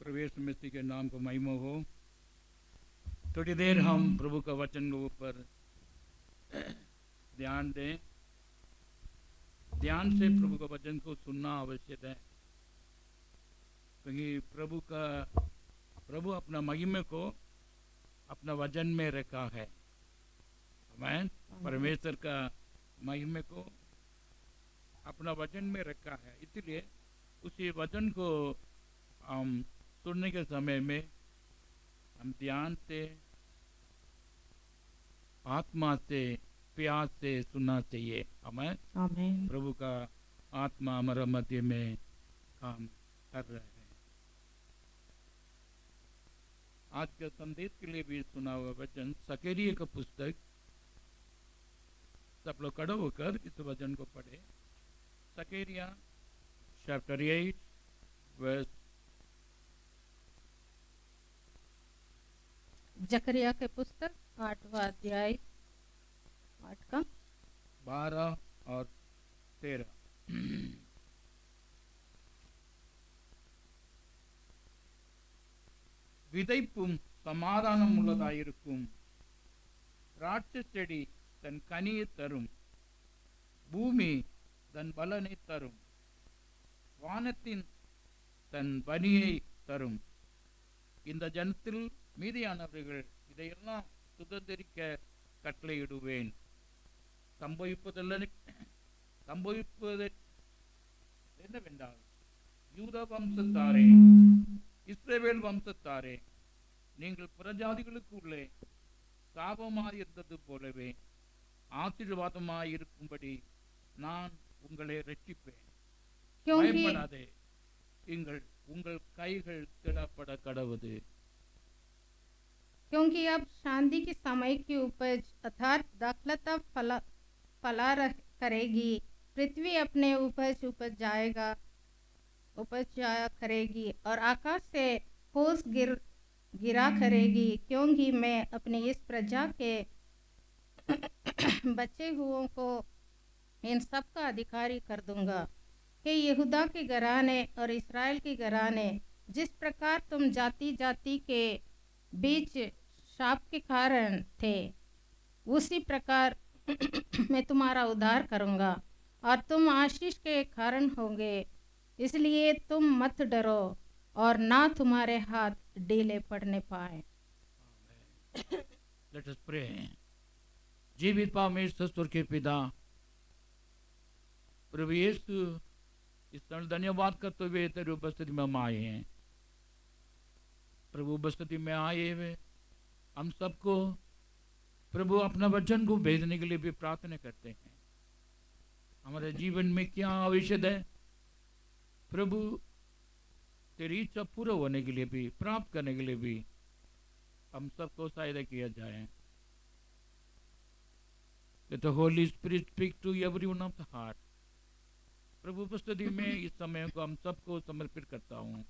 प्रभु यीशु मसीह के नाम को महिमा हो। थोड़ी देर हम प्रभु का वचन के ऊपर ध्यान दें। ध्यान से प्रभु का वचन को सुनना आवश्यक है, क्योंकि प्रभु अपना महिमा को अपना वचन में रखा है। आमीन। परमेश्वर का महिमा को अपना वचन में रखा है, इसलिए उसी वचन को हम सुनने के समय में हम ध्यान से, आत्मा से, प्यास से सुनना चाहिए। आमीन। प्रभु का आत्मा हमारे मध्य में काम कर रहे हैं। आज के संदेश के लिए भी सुना हुआ वचन सकरिया का पुस्तक। सब लोग खड़े होकर इस वचन को पढ़े। Sakariya chapter 8 verse. जकरिया के पुस्तक 8वां अध्याय 8 का 12 और 13। விதைப்பும் சமாதானம் உள்ளதாயிருக்கும். திராட்சை செடி தன் கனியை தரும், பூமி தன் பலனை தரும், வானத்தின் தன் பனியை தரும். இந்த ஜனத்தில் மீதியானவர்கள் இதையெல்லாம் சுதந்திரிக்க கட்டளையிடுவேன். சம்பவிப்பது என்னவென்றால், யூத வம்சத்தாரே, இஸ்ரவேல் வம்சத்தாரே, நீங்கள் புறஜாதிகளுக்குள்ளே சாபமாயிருந்தது போலவே ஆசீர்வாதமாயிருக்கும்படி நான் உங்களை ரட்சிப்பேன். பயப்படாதே, உங்கள் கைகள் திடப்பட கடவுது. क्योंकि अब शांति की समय की उपज अर्थात दाखलता फला करेगी। पृथ्वी अपने उपज जाया करेगी और आकाश से ओस गिरा करेगी। क्योंकि मैं अपनी इस प्रजा के बचे हुओं को इन सब का अधिकारी कर दूंगा कि यहूदा के घराने और इस्राएल के घराने, जिस प्रकार तुम जाति जाति के बीच शाप के कारण थे, उसी प्रकार मैं तुम्हारा उद्धार करूंगा और तुम आशीष के कारण होंगे। इसलिए तुम मत डरो और ना तुम्हारे हाथ ढीले पड़ने पाए। Let us pray. जीवित परमेश्वर स्वर्ग के पिता, प्रभु यीशु, इस क्षण धन्यवाद करते हुए तेरी उपस्थिति में हम आए हैं। प्रभु उपस्थिति में आए हुए हम सबको प्रभु अपना वचन को भेजने के लिए भी प्रार्थना करते हैं। हमारे जीवन में क्या आवश्यक है प्रभु, तेरी इच्छा पूरा होने के लिए भी, प्राप्त करने के लिए भी हम सबको सहायता किया जाए। Let the Holy Spirit speak to every one of the heart. प्रभु उपस्थिति में इस समय को हम सबको समर्पित करता हूँ।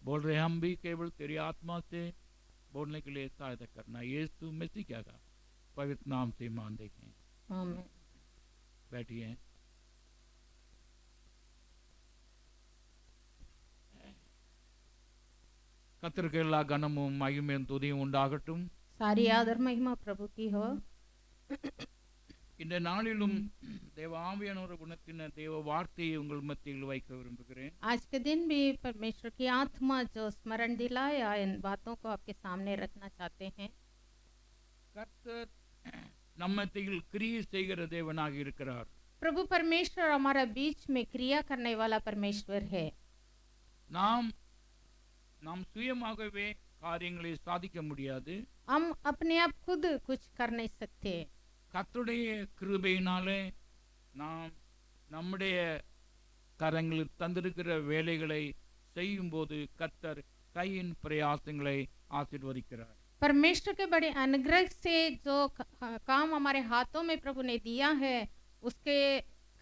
बोल रहे हम भी केवल तेरी आत्मा से बोलने के लिए सहायता करना। यीशु मसीह क्या का पवित्र नाम से मान देखें। आमीन। बैठिए। கர்த்தருக்கெல்லா கனமும் மகிமையும் துதியும் உண்டாகட்டும். सारी आदर महिमा प्रभु की हो। இந்த நாளிலும் தேவ ஆவியானவர் குணத்தின தேவ வார்த்தையை உங்கள் மத்தியில் வைக்க விரும்புகிறேன். आज के दिन भी परमेश्वर की आत्मा जो स्मरण दिलाए इन बातों को आपके सामने रखना चाहते हैं। கர்த்தர் நம்ம மத்தியில் கிரியை செய்கிற தேவனாக இருக்கிறார். प्रभु परमेश्वर हमारा बीच में क्रिया करने वाला परमेश्वर है। நாம் சுயமாகவே காரியங்களை சாதிக்க முடியாது. हम अपने आप खुद कुछ कर नहीं सकते। கர்த்தருடைய கிருபையினாலே நாம் நம்முடைய கரங்களில் தந்திருக்கிற வேலைகளை செய்யும்போது கர்த்தர் கையின் பிரயாசங்களை ஆசீர்வதிக்கிறார். परमेश्वर के बड़े अनुग्रह से जो काम हमारे हाथों में प्रभु ने दिया है, उसके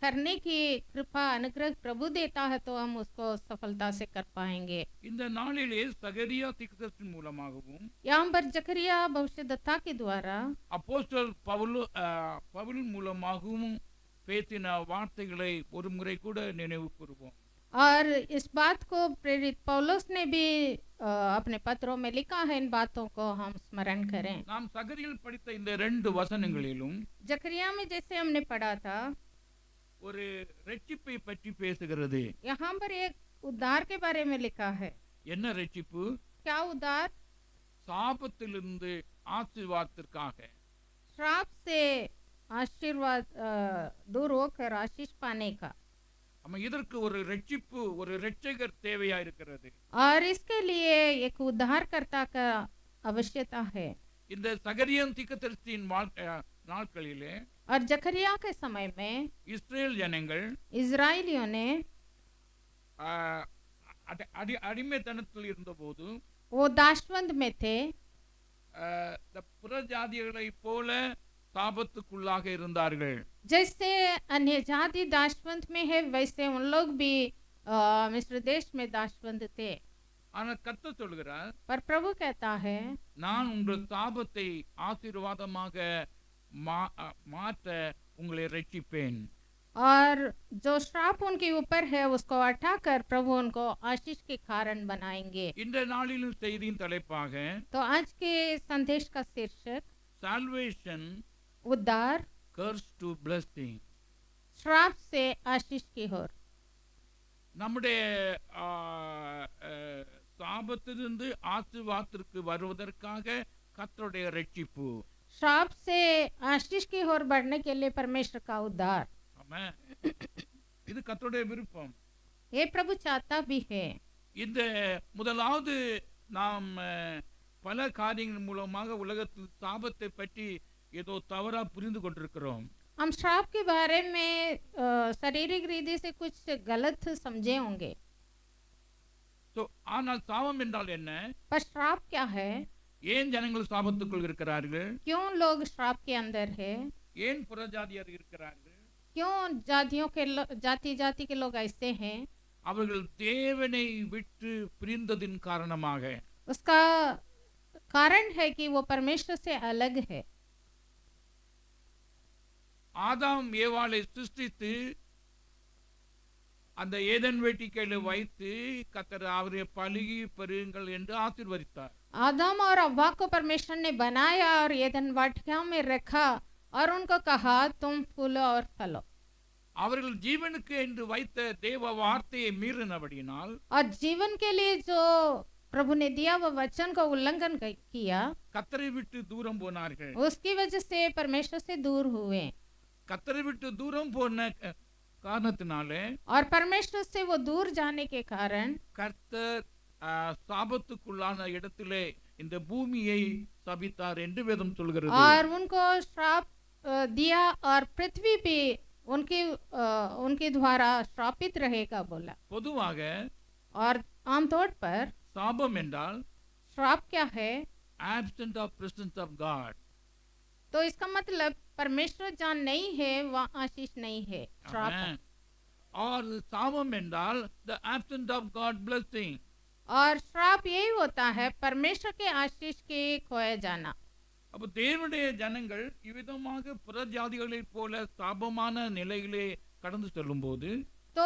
करने की कृपा अनुग्रह प्रभु देता है, तो हम उसको सफलता से कर पाएंगे। இந்த நாளிலே சகரியா தீர்க்கதரிசி மூலமாகவும் यहाँ पर जकरिया भविष्यद्वक्ता के द्वारा அப்போஸ்தலர் பவுல் மூலமாகவும் பேசின வார்த்தைகளை ஒரு முறை கூட நினைவு கூறுவோம். और इस बात को प्रेरित पौलुस ने भी अपने पत्रों में लिखा है। इन बातों को हम स्मरण करें। நாம் சகரியில் படித்த இந்த 2 வசனங்களிலும் जकरिया में जैसे हमने पढ़ा था, ஒரு ரட்சிப்பை பற்றி பேசுகிறது. यहाँ पर एक उद्धार के बारे में लिखा है। என்ன ரட்சிப்பு? क्या उद्धार? சாபத்திலிருந்து ஆசீர்வாதத்திற்காக. श्राप से आशीर्वाद दूर होकर आशीष पाने का। ஆமா, இதற்கு ஒரு ரட்சிப்பு, ஒரு ரட்சகர் தேவையா இருக்கிறது. और इसके लिए एक उद्धारकर्ता का आवश्यकता है। இந்த சகரியான் தீர்க்கதரிசியின் நாட்களிலே और जकरिया के समय में இஸ்ரேல் ஜனங்கள் इजराइलियों ने அடிமைத்தனத்தில் இருந்தபோது वो दासवंद में थे, இந்த புறஜாதிகளை போல சாபத்துக்குள்ளாக இருந்தார்கள். जैसे अन्य जाति दासवंत में है वैसे उन लोग भी मिस्र देश में दासवंत थे। ஆனால் கர்த்தர் சொல்கிறார், पर प्रभु कहता है, நான் உங்கள் சாபத்தை ஆசீர்வாதமாக மாற்ற உங்களை ரட்சிப்பேன். और जो श्राप उनके ऊपर है उसको हटाकर प्रभु उनको आशीष के कारण बनाएंगे। இந்த நாளிலும் செய்தியின் தலைப்பாக तो आज के संदेश का शीर्षक சால்வேஷன் उद्धार கர்ஸ் டு பிளெஸிங். श्राप से आशीष की ओर। நம்முடைய சாபத்திலிருந்து ஆசீர்வாதத்திற்கு வருவதற்காக கர்த்தருடைய ரட்சிப்பு. श्राप से आशीष की ओर बढ़ने के लिए परमेश्वर का उद्धार। ஆமென். இது கர்த்தருடைய விருப்பம். ये प्रभु चाहता भी है। இந்த முதலாவது நாம் பல காரியங்கள் மூலமாக உலகத்தில் சாபத்தை பற்றி ஏதோ தவறா புரிந்து கொண்டிருக்கிறோம். हम श्राप के बारे में शारीरिक रीति से कुछ गलत समझे होंगे। ஆனால் சாபம் என்றால் என்ன? पर श्राप क्या है? ஏன் ஜனங்கள் சாபத்துக்குள் இருக்கிறார்கள்? क्यों लोग श्राप के अंदर है? ஏன் புறஜாதியார் இருக்கிறார்கள்? क्यों जातियों के जाति जाति के लोग ऐसे हैं? அவர்கள் தேவனை விட்டு பிரிந்ததின் காரணமாக. उसका कारण है कि वो परमेश्वर से अलग है। ஆதாம் ஏவாளை சிருஷ்டித்து அந்த ஏதன் வேட்டிக்கையில வைத்து கர்த்தர் அவரை பலுகி பெருங்கள் என்று ஆசீர்வதித்தார். आदम और हव्वा को परमेश्वर ने बनाया और एदन वाटिका में रखा और उनको कहा तुम फूलो और फलो। அவர்கள் ஜீவனுக்கு என்று வைத்த தேவ வார்த்தையை மீறினபடியினால் और जीवन के लिए जो प्रभु ने दिया वो वचन को उल्लंघन किया, கர்த்தரை விட்டு தூரம் போனார்கள். उसकी वजह से परमेश्वर से दूर हुए। கர்த்தரை விட்டு தூரம் போன காரணத்தினாலே और परमेश्वर से वो दूर जाने के कारण கர்த்தர் சாபத்துக்குள்ளான இடத்திலே இந்த பூமியை சபித்தார் என்று வேதம் சொல்கிறது. और उनको श्राप दिया और पृथ्वी भी उनके द्वारा श्रापित रहेगा बोला। பொதுவாக और आमतौर पर சாபம் என்றால் श्राप क्या है? absent of presence of God. तो इसका मतलब परमेश्वर जहाँ नहीं है वहाँ आशीष नहीं है, श्राप है। Amen. और சாபம் என்றால் the absent of God blessing. और श्राप यही होता है परमेश्वर के आशीष के खोए जाना। அப்ப தேவனுடைய ஜனங்கள் இவ்விதமாக புறஜாதிகளைப் போல சாபமான நிலையிலே கடந்து செல்லும்போது तो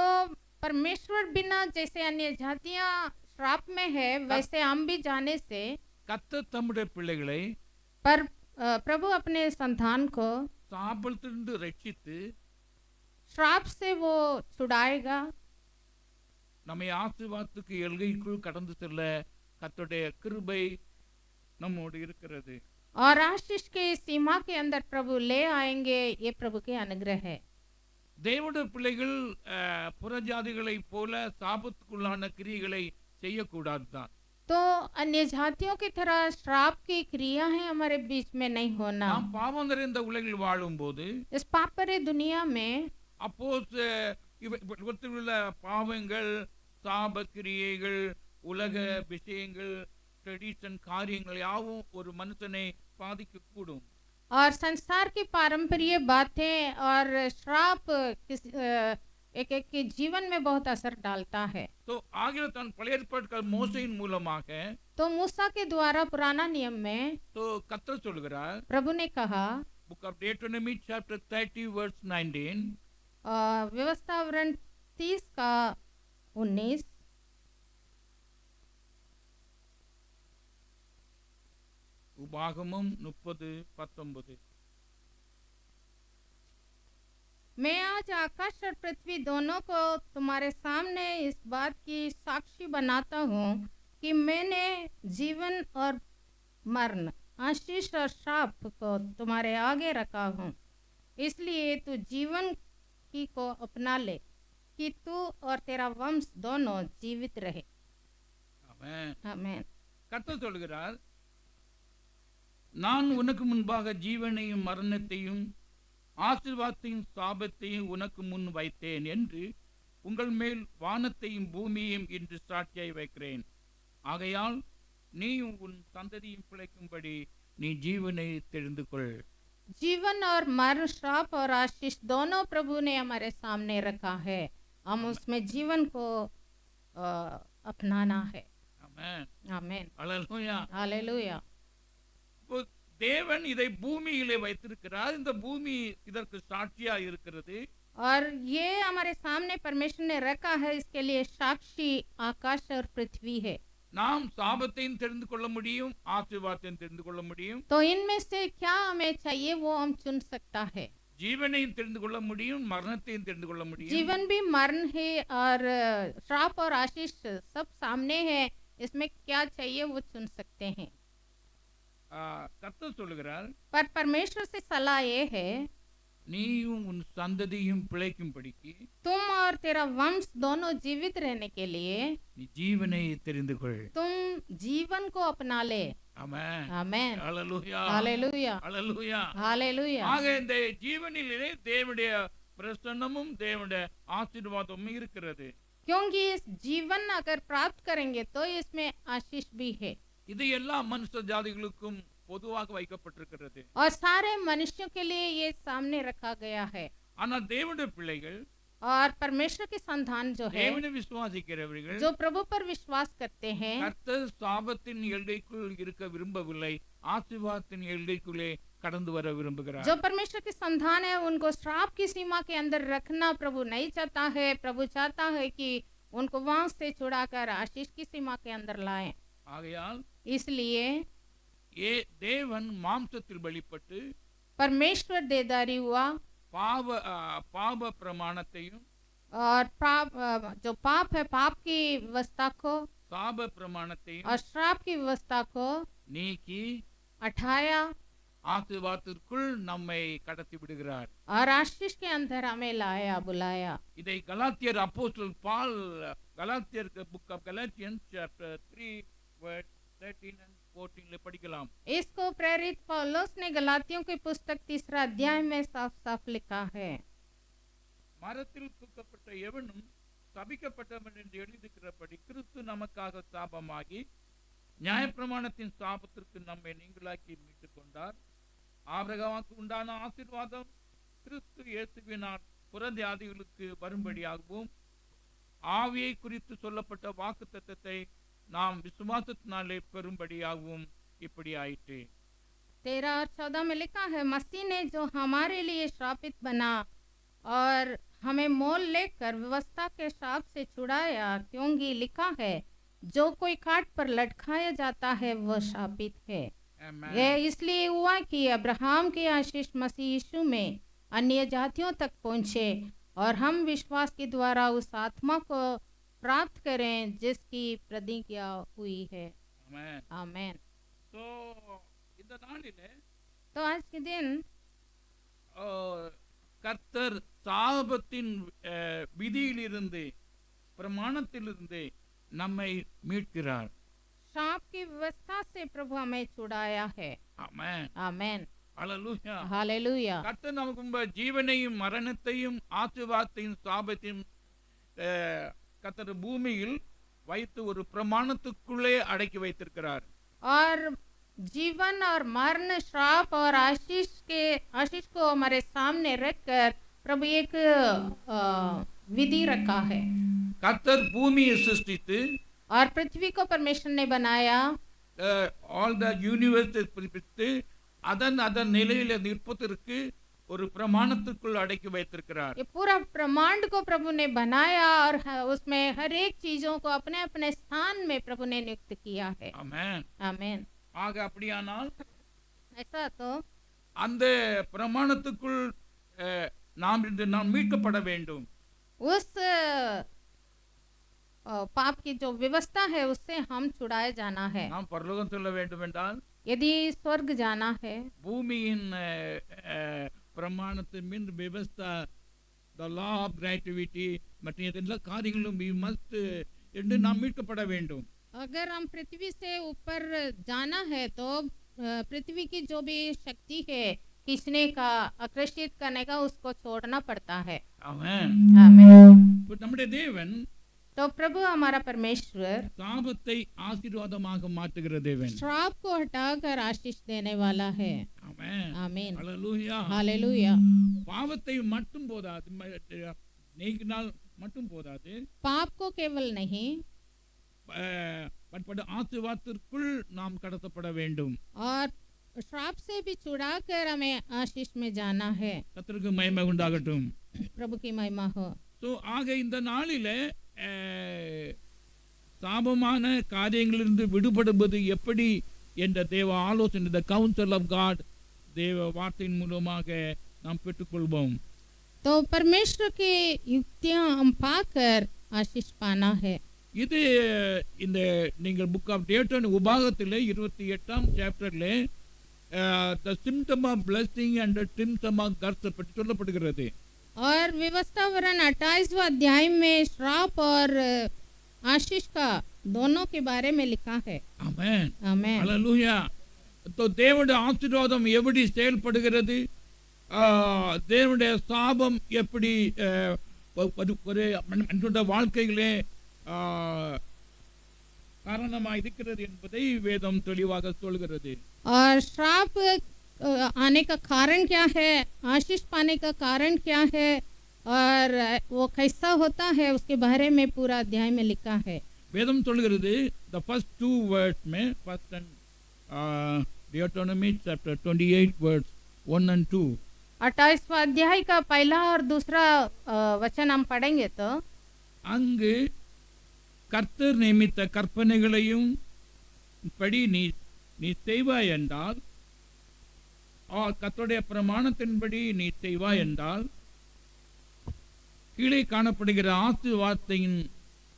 परमेश्वर बिना जैसे अन्य जातियां श्राप में है वैसे हम भी जाने से கர்த்தர் தம்முடைய பிள்ளைகளை पर प्रभु अपने संतान को சாபத்திலிருந்து ரட்சித்து श्राप से वो छुड़ाएगा। நம்மை ஆசீர்வாதத்துக்கு எல்கைக்குள் கடந்து செல்ல கர்த்தருடைய கிருபை நம்மோடு இருக்கிறது. और आशीष के सीमा के अंदर प्रभु ले आएंगे, ये प्रभु के अनुग्रह है। தேவனுடைய பிள்ளைகள் புறஜாதிகளைப் போல சாபத்துக்குள்ளான கிரியைகளை செய்யக்கூடாதுதான். तो अन्य जातियों की तरह श्राप की क्रिया है हमारे बीच में नहीं होना। நாம் பாவம் நிறைந்த உலகில் வாழும்போது इस पाप भरे दुनिया में அப்போஸ் இவற்றில் உள்ள பாவங்கள், சாப கிரியைகள், உலக விஷயங்கள், ட்ரெடிஷன் காரியங்கள் யாவும் ஒரு மனுஷனை பாதிக்கக்கூடும். और संसार की पारंपरिक बातें और श्राप एक एक के जीवन में बहुत असर डालता है। तो ஆகிய தான் பழைய ஏற்பாடு மோசையின் மூலமாக तो मूसा के द्वारा पुराना नियम में तो கர்த்தர் சொல்கிறார், प्रभु ने कहा book of Deuteronomy chapter 30 verse 19, व्यवस्थावरण 30 का 19। உபாகமம் 30:19. मैं आज आकाश और पृथ्वी दोनों को तुम्हारे सामने इस बात की साक्षी बनाता हूँ कि मैंने जीवन और मरण, आशीष और श्राप को तुम्हारे आगे रखा हूँ। इसलिए तू जीवन की को अपना ले कि तू और तेरा वंश दोनों जीवित रहे। ஆமென். आमेन। கர்த்தர் சொல்கிறார், நான் உனக்கு முன்பாக ஜீவனையும் மரணத்தையும் ஆசீர்வாதத்தையும் சாபத்தையும் உனக்கு முன் வைத்தேன் என்று உங்கள் மேல் வானத்தையும் பூமியையும் இன்று சாட்சியாய் வைக்கிறேன். ஆகையால் நீயும் உன் சந்ததியும் பிழைக்கும்படி நீ ஜீவனை தெரிந்து கொள். जीवन और मरण, श्राप और आशीष दोनों प्रभु ने हमारे सामने रखा है। हम उसमें जीवन को अपनाना है। ஆமென். आमेन। அல்லேலூயா. हालेलुया। இப்போ தேவன் இதை பூமியிலே வைத்திருக்கிறார். இந்த பூமி இதற்கு சாட்சியா இருக்கிறது. और ये हमारे सामने परमेश्वर ने रखा है, इसके लिए साक्षी आकाश और पृथ्वी है। நாம் சாபத்தையும் தெரிந்து கொள்ள முடியும், ஆசீர்வாதத்தையும் தெரிந்து கொள்ள முடியும், तो इनमें से क्या हमें चाहिए वो हम चुन सकता है। ஜீவனையும் தெரிந்து கொள்ள முடியும், மரணத்தையும் தெரிந்து கொள்ள முடியும். जीवन भी मरण है और श्राप और आशीष सब सामने है, इसमें क्या चाहिए वो चुन सकते हैं। கர்த்தர் சொல்லுகிறார், पर परमेश्वर से सलाह ये है, நீயும் உன் சந்ததியும் பிழைக்கும்படிக்கு तुम और तेरा वंश दोनों जीवित रहने के लिए நீ ஜீவனை தெரிந்து கொள். तुम जीवन को अपना ले। ஆமென். आमेन। அல்லேலூயா. हालेलुया। அல்லேலூயா. हालेलुया। ஆக இந்த ஜீவனிலே தேவனுடைய பிரசன்னமும் தேவனுடைய ஆசீர்வாதமும் இருக்கிறது. क्योंकि इस जीवन अगर प्राप्त करेंगे तो इसमें आशीष भी है இது எல்லா மனுஷ ஜாதிகளுக்கும் பொதுவாக வைக்கப்பட்டிருக்கிறது. और सारे मनुष्यों के लिए ये सामने रखा गया है। ஆனால் தேவனுடைய பிள்ளைகள், और परमेश्वर की संतान जो है, தேவனை விசுவாசிக்கிறவர்கள், जो प्रभु पर विश्वास करते हैं, கர்த்தர் சாபத்தின் எல்லைக்குள் இருக்க விரும்பவில்லை, ஆசீர்வாதத்தின் எல்லைக்குள்ளே கடந்து வர விரும்புகிறார். जो परमेश्वर की संतान है, उनको श्राप की सीमा के अंदर रखना प्रभु नहीं चाहता है। प्रभु चाहता है कि उनको वहां से छुड़ाकर आशीष की सीमा के अंदर लाएं। ஆகையால் इसलिए தேவன் மாம்சத்தில் வெளிப்பட்டு परमेश्वर देदारी हुआ பாவ பிரமாணத்தையும் और जो पाप है, पाप की व्यवस्था को சாப பிரமாணத்தையும் और श्राप की व्यवस्था को நீக்கி हटाया ஆசீர்வாதத்திற்குள் நம்மை கடத்தி விடுகிறார். और आशीष के अंदर हमें लाया, बुलाया। இதை கலாத்தியர் அப்போஸ்தலன் பால் கலாத்தியர் book of கலாத்தியன்ஸ் chapter 3 verse 13 and 14 படிக்கலாம். इसको प्रेरित पौलुस ने गलातियों की पुस्तक 3 अध्याय में साफ साफ लिखा है। மரத்தில் தூக்கப்பட்ட எவனும் சபிக்கப்பட்டவன் என்று எழுதியிருக்கிறபடி கிறிஸ்து நமக்காக சாபமாகி நியாயப்பிரமாணத்தின் சாபத்திற்கு நம்மை நீங்களாக்கி மீட்டுக் கொண்டார். ஆபிரகாமுக்கு உண்டான ஆசீர்வாதம் கிறிஸ்து இயேசுவினால் புறஜாதிகளுக்கு வரும்படியாகவும் ஆவியை குறித்து சொல்லப்பட்ட வாக்குத்தத்தத்தை நாம் விசுவாசத்தினாலே பெறும்படியாகவும் இப்படி ஆயிற்று. 13 और 14 में लिखा है, मसीह ने जो हमारे लिए श्रापित बना और हमें मोल लेकर व्यवस्था के श्राप से छुड़ाया, क्योंकि लिखा है, जो कोई काट पर लटकाया जाता है वह श्रापित है। Amen. यह इसलिए हुआ कि अब्राहम की आशीष मसीह यीशु में अन्य जातियों तक पहुँचे और हम विश्वास के द्वारा उस आत्मा को प्राप्त करें जिसकी प्रतिज्ञा हुई है। Amen. आमेन। So, இந்த நாளிலே तो आज के दिन கர்த்தர் சாபத்தின் விதியிலிருந்து பிரமாணத்திலிருந்து நம்மை மீட்கிறார். श्राप की व्यवस्था से प्रभु हमें छुड़ाया है। ஆமென். आमेन। அல்லேலூயா. हालेलुया। கர்த்தர் நமக்கு முன்பு ஜீவனையும் மரணத்தையும் ஆசீர்வாதத்தையும் சாபத்தையும் கர்த்தர் பூமியில் வைத்து ஒரு பிரமாணத்துக்குள்ளே அடக்கி வைத்திருக்கிறார். और जीवन और मरण, श्राप और आशीष को हमारे सामने रखकर प्रभु एक विधि रखा है। கர்த்தர் பூமியை சிருஷ்டித்து और पृथ्वी को परमेश्वर ने बनाया ஆல் த யூனிவர்ஸை பிரிப்பித்து அதன் நிலையில நிற்பதற்கு ஒரு பிரமாணத்திற்குள் அடக்கி வைத்திருக்கிறார். ये पूरा ब्रह्मांड को प्रभु ने बनाया और उसमें हर एक चीजों को अपने अपने स्थान में प्रभु ने नियुक्त किया है। ஆமென். आमीन। ஆக அப்படியானால் ऐसा तो அந்த பிரமாணத்துக்குள் நாம் மீட்கப்பட வேண்டும். उस पाप की जो व्यवस्था है उससे हम छुड़ाए जाना है। நாம் பரலோகம் செல்ல வேண்டும் என்றால் यदि स्वर्ग जाना है, பூமியின் பிரமாணத்தின் மீது விவஸ்தா, the law of gravity மற்ற எல்லா காரியங்களும் we must என்று நாம் மீட்கப்பட வேண்டும். अगर हम पृथ्वी से ऊपर जाना है तो पृथ्वी की जो भी शक्ति है खींचने का, आकर्षित करने का, उसको छोड़ना पड़ता है। ஆமென். आमीन। நம்முடைய தேவன் तो प्रभु हमारा परमेश्वर சாபத்தை ஆசீர்வாதமாக மாற்றுகிற தேவன். श्राप को हटाकर आशीष देने वाला है। ஆமென். आमीन। ஹalleluya. हालेलुया। பாவத்தை மட்டும் போதாது, நீக்கினால் மட்டும் போதாது, पाप को केवल नहीं ஆசீர்வாதத்திற்குள் நாம் கடத்தப்பட வேண்டும். और श्राप से भी छुड़ाकर हमें आशीष में जाना है। கர்த்தருக்கு மகிமை உண்டாகட்டும். प्रभु की महिमा हो। ஸோ ஆக இந்த நாளிலே சாபமான காரியங்களிலிருந்து விடுபடுவது எப்படி என்ற தேவ ஆலோசனை, த கவுன்சில் ஆஃப் காட், தேவ வார்த்தையின் மூலமாக நாம் பெற்றுக்கொள்வோம். तो परमेश्वर की युक्तियां हम पाकर आशीष पाना है। இது இந்த நீங்கள் புக் ஆஃப் டேட்டன் உபாகத்திலே 28ஆம் சாப்டர்ல the symptom of blessing and symptom of curse பற்றி சொல்லப்படுகிறது. और व्यवस्थावरण 28वां अध्याय में श्राप और आशीष का दोनों के बारे में लिखा है। ஆமென். आमीन। ஹalleluya. तो தேவனுடைய ஆசீர்வாதம் எப்படி செயல்படுகிறது, தேவனுடைய சாபம் எப்படி ஒரு மனிதனுடைய வாழ்க்கையிலே காரணமாக இருக்கிறது என்பதை வேதம் தெளிவாக சொல்கிறது. और श्राप आने का कारण क्या है, आशीष पाने का कारण क्या है और वो कैसा होता है, उसके बारे में पूरा अध्याय में लिखा है। வேதம் சொல்கிறது, the first two words में first and Deuteronomy chapter 28 words 1 and 2. 28वां अध्याय का पहला और दूसरा वचन हम पढ़ेंगे तो அங்கு கர்த்தர் நியமித்த கற்பனைகளையும் படி நீ செய்வாய் என்றால், கர்த்தருடைய பிரமாணத்தின்படி நீ செய்வாய் என்றால், கீழே காணப்படுகிற ஆசீர்வாதத்தின்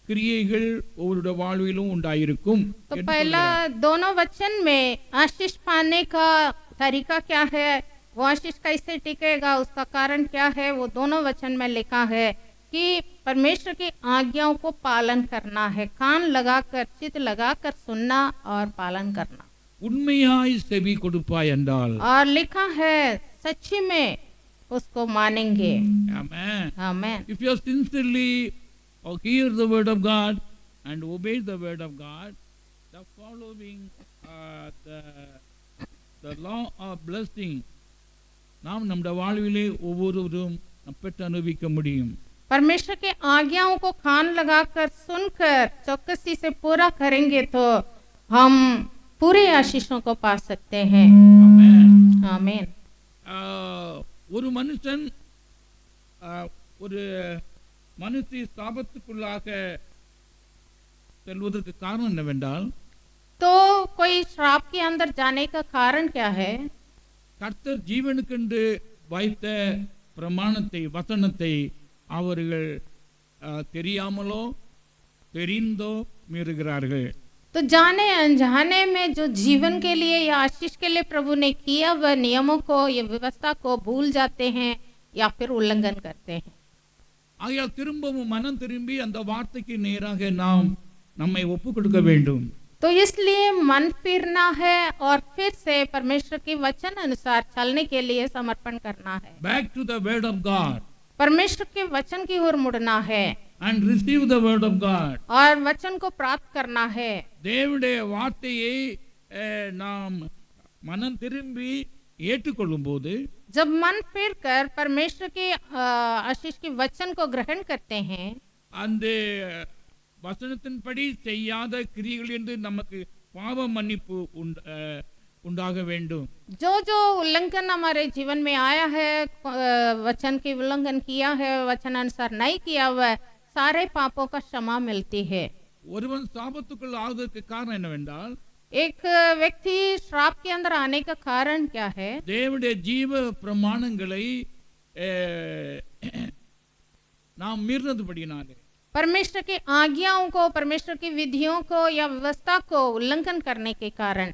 क्रियेகள் ஒவ்வொருடைய வாழ்விலும் உண்டாயிருக்கும். तो पहला दोनों वचन में आशीष पाने का तरीका क्या है, वो आशीष कैसे टिकेगा, उसका कारण क्या है, वो दोनों वचन में लिखा है कि परमेश्वर की आज्ञाओं को पालन करना है, कान लगाकर चित लगाकर सुनना और पालन करना। உண்மையாய் செவி கொடுப்பாய் என்றால், और लिखा है सच्ची में उसको मानेंगे। आमेन। आमेन। If you sincerely hear the word of God and obey the word of God, the following the law of blessing நாம் நம்முடைய வாழ்விலே ஒவ்வொருவரும் பெற்று அனுபவிக்க முடியும். परमेश्वर की आज्ञाओं को कान लगाकर सुनकर चौकसी से पूरा करेंगे तो हम पूरे आशीषों को पा सकते हैं। आमीन। ஒரு மனுஷன் ஒரு மனுஷி சாபத்துக்குள்ளாக செல்வதற்கு காரணம் என்னவென்றால், तो कोई श्राप के अंदर जाने का कारण क्या है, கர்த்தர் ஜீவனுக்கென்று வைத்த பிரமாணத்தை, வசனத்தை அவர்கள் தெரியாமலோ தெரிந்தோ மீறுகிறார்கள். तो जाने अनजाने में जो जीवन के लिए या आशीष के लिए प्रभु ने किया वह नियमों को या व्यवस्था को भूल जाते हैं या फिर उल्लंघन करते हैं। ஆகையால் திரும்பவும் மனம் திரும்பி அந்த வார்த்தைக்கு நேராக நாம் நம்மை ஒப்பு கொடுக்க வேண்டும். तो इसलिए मन फिरना है और फिर से परमेश्वर के वचन अनुसार चलने के लिए समर्पण करना है। Back to the word of God. परमेश्वर के वचन की ओर मुड़ना है and receive the word of God. और वचन को प्राप्त करना है। தேவனுடைய வார்த்தையை நாம் மனம் திரும்பி ஏற்றுக்கொள்ளும் போது, जब मन फिर कर परमेश्वर के आशीष के वचन को ग्रहण करते हैं, அந்த வசனத்தின்படி செய்யாத கிரியைகள் என்று நமக்கு பாவ மன்னிப்பு உண்டாக வேண்டும். जो जो उल्लंघन हमारे जीवन में आया है, वचन की उल्लंघन किया है, वचन अनुसार नहीं किया हुआ, सारे पापों का क्षमा मिलती है। ஒருவன் சாபத்துக்குள் ஆவதற்கு காரணம் என்னவென்றால், एक व्यक्ति श्राप के अंदर आने का कारण क्या है? தேவனுடைய ஜீவ பிரமாணங்களை நாம் மீறினதுபடியினாலே, परमेश्वर की आज्ञाओं को, परमेश्वर की विधियों को या व्यवस्था को उल्लंघन करने के कारण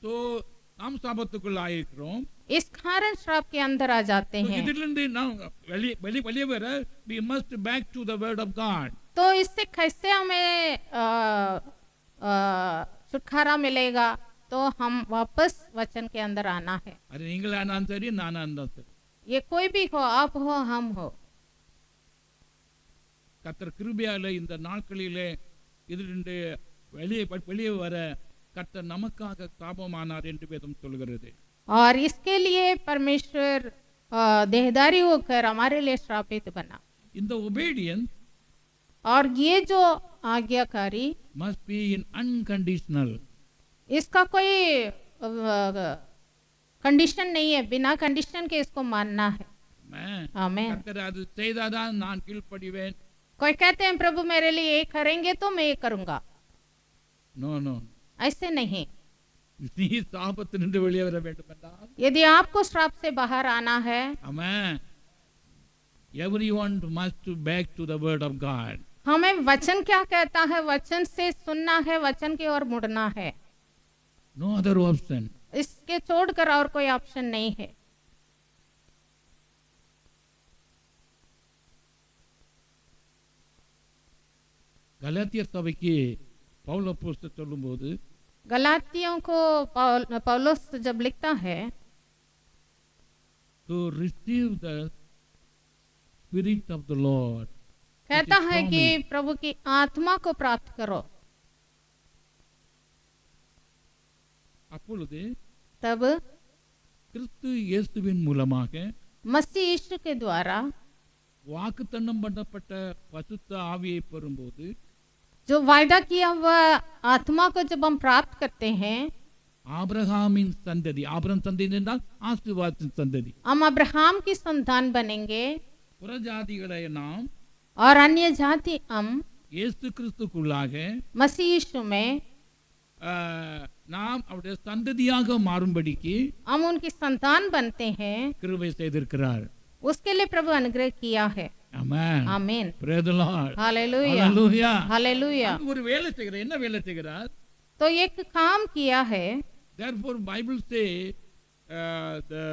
तो நாம் சாபத்துக்குள் ஆயிருக்கிறோம். इस कारण श्राप के अंदर आ जाते हैं। இதிலிருந்து நாம் வெளியே வர we must back to the word of God. तो इससे कैसे हमें छुटकारा मिलेगा? तो हम वापस वचन के अंदर आना है। அது நீங்களானாலும் சரி, நானா இருந்தாலும் சரி, ये कोई भी हो, आप हो, हम हो। கர்த்தர் கிருபையாலே இந்த நாட்களிலே இதிலிருந்து வெளியே வர கர்த்தர் நமக்காக சாபமானார் என்று வேதம் சொல்கிறது. और इसके लिए परमेश्वर देहधारी होकर हमारे लिए श्रापित बना। இந்த obedience और ये जो आज्ञाकारी must be in unconditional. इसका कोई कंडीशन नहीं है, बिना कंडीशन के इसको मानना है। आमीन। கர்த்தர் அது செய்தாதான் நான் கீழ்ப்படிவேன். कोई कहते हैं प्रभु मेरे लिए ये करेंगे तो मैं ये करूंगा। नो नो, ऐसे नहीं। நீ சாபத்திலிருந்து வெளியே வர வேண்டும் என்றால், यदि आपको श्राप से बाहर आना है, amen, everyone must to back to the word of God. हमें वचन क्या कहता है, वचन से सुनना है, वचन की ओर मुड़ना है। No other option. इसके छोड़कर और कोई ऑप्शन नहीं है। கலாத்தியர் சபைக்கு பவுல் அப்போஸ்தலர் சொல்லும்போது, गलातियों को पौलुस जब लिखता है, to receive the spirit of the Lord, कहता है कि प्रभु की आत्मा को प्राप्त करो। அப்பொழுது तब கிறிஸ்து இயேசுவின் மூலமாக मसीह यीशु के द्वारा வாக்குத்தத்தம் பண்ணப்பட்ட பசுத்த ஆவியை பெறும்போது, जो वायदा किया हुआ आत्मा को जब हम प्राप्त करते हैं, ஆபிரகாமின் சந்ததி, ஆபிரகாம் சந்ததி என்றால் ஆசீர்வாதத்தின் சந்ததி, हम अब्राहम की संतान बनेंगे புறஜாதிகளை நாம் और अन्य जाति हम இயேசு கிறிஸ்துக்குள்ளாக मसीह यीशु में நாம் அவருடைய சந்ததியாக மாறும்படிக்கு हम उनकी संतान बनते हैं। கிருபை செய்திருக்கிறார். उसके लिए प्रभु अनुग्रह किया है। ஆமென். आमीन। Praise the Lord. Hallelujah. Hallelujah. Hallelujah. ஒரு வேலை செய்கிறார். என்ன வேலை செய்கிறார்? तो एक काम किया है। Therefore Bible say the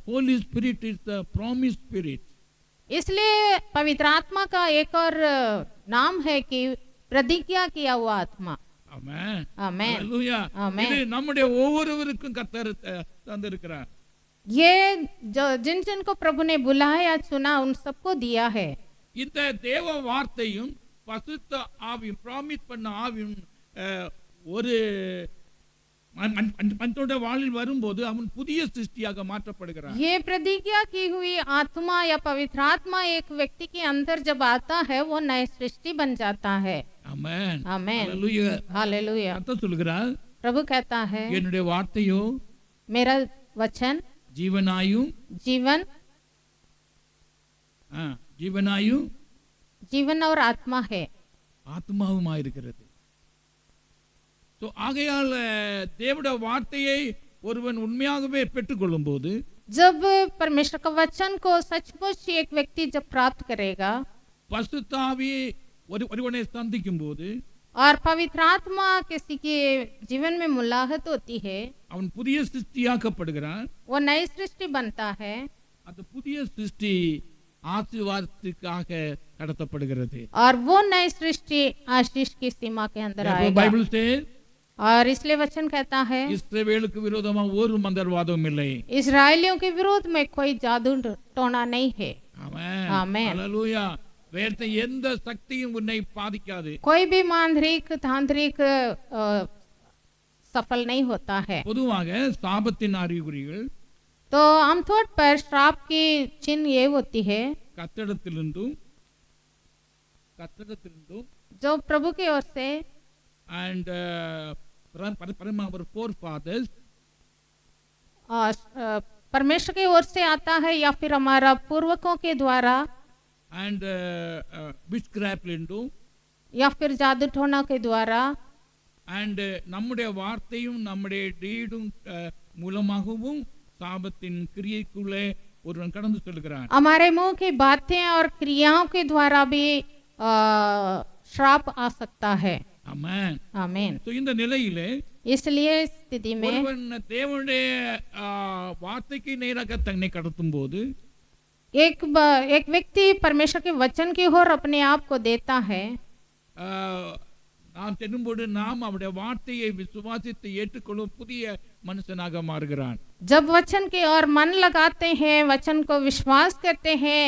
Holy Spirit is the promised spirit. इसलिए पवित्र आत्मा का एक और नाम है कि प्रतिज्ञा किया हुआ आत्मा। ஆமென். आमीन। Hallelujah. आमीन। இது நம்முடைய ஒவ்வொருவருக்கும் கர்த்தர் தந்திருக்கிறார். ये जो जिन जिन को प्रभु ने बुलाया चुना उन सबको दिया है। இந்த தேவ வார்த்தையும் பசுத்த ஆவியும் ப்ராமிஸ் பண்ண ஆவியும் ஒரு மனிதனுடைய வாழ்வில் வரும்போது அவன் புதிய சிருஷ்டியாக மாற்றப்படுகிறான். ये प्रतिज्ञा की हुई आत्मा या पवित्र आत्मा एक व्यक्ति के अंदर जब आता है वो नई सृष्टि बन जाता है। ஆமென். आमीन। ஹalleluya. हालेलुया। கர்த்தர் சொல்கிறார், प्रभु कहता है என்னுடைய வார்த்தையோ मेरा वचन ஜீவனாயும் जीवन और आत्मा है। ஆத்மாவுமாயிருக்கிறது. ஆகையால் தேவனுடைய வார்த்தையை ஒருவன் உண்மையாகவே பெற்றுக்கொள்ளும் போது, जब परमेश्वर का वचन को सचमुच एक व्यक्ति जब प्राप्त करेगा பரிசுத்த ஆவி ஒருவனை சந்திக்கும் போது, और पवित्र आत्मा किसी के जीवन में मुलाकात होती है, அவன் புதிய சிருஷ்டியாக்கப்படுகிறான். वो नई सृष्टि बनता है। அந்த புதிய சிருஷ்டி ஆசீர்வாதத்துக்காக கடத்தப்படுகிறது. और वो नई सृष्टि आशीष की सीमा के अंदर आएगा। பைபிள் says, और इसलिए वचन कहता है இஸ்ரவேலுக்கு விரோதமாக ஒரு மந்திரவாதமும் இல்லை. इस्राएलियों के विरोध में कोई जादू टोना नहीं है। ஆமென். आमीन। ஹalleluya. வேற எந்த சக்தியும் உன்னை பாதிக்காது. कोई भी मांत्रिक तांत्रिक सफल नहीं होता है। பொதுவாக சாபத்தின் அறிகுறிகள் तो आमतौर पर श्राप की चिन्ह ये होती है கத்தடத்திலிருந்தும் जो प्रभु की ओर से and our forefathers, परमेश्वर की ओर से आता है या फिर हमारा पूर्वकों के द्वारा and witchcraft into, या फिर जादू टोना के द्वारा and நம்முடைய வார்த்தையும் நம்முடைய டீடும் மூலமாகவும் சாபத்தின் கிரியைக்குள்ளே ஒருவன் கடந்து செல்கிறான். हमारे मुंह की बातें और क्रियाओं के द्वारा भी श्राप आ सकता है. ஆமென். आमीन. तो இந்த நிலையிலே इसलिए इस स्थिति में ஒருவன் தேவனுடைய வார்த்தைக்கு நேராக தன்னை கடத்தும் போது एक व्यक्ति परमेश्वर के वचन की ओर अपने आप को देता है. நாம் தென்னும்போது நாம் அவருடைய வார்த்தையை விசுவாசித்து ஏற்றுக்கொள்ளும் புதிய மனுஷனாக மாறுகிறான். जब वचन की ओर मन लगाते हैं, वचन को विश्वास करते हैं,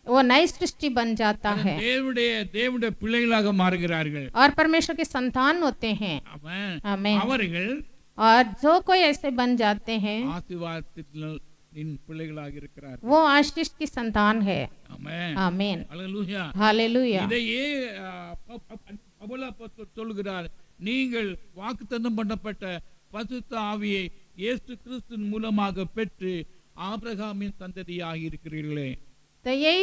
वो नई सृष्टि बन जाता है தேவனுடைய பிள்ளைகளாக மாறுகிறார்கள். और परमेश्वर के संतान होते हैं. ஆமென். அவர்கள் और जो कोई ऐसे बन जाते हैं ஆசீர்வாதத்தின் பிள்ளைகளாக இருக்கிறார்கள். वो आशीष की संतान है. ஆமென். आमीन. ஹalleluya. हालेलुया. இதையே பவுல் அப்போஸ்தலர் சொல்கிறார், நீங்கள் வாக்குத்தத்தம் பண்ணப்பட்ட பரிசுத்த ஆவியை இயேசு கிறிஸ்துவின் மூலமாக பெற்று ஆபிரகாமின் சந்ததியாகி இருக்கிறீர்களே. तो यही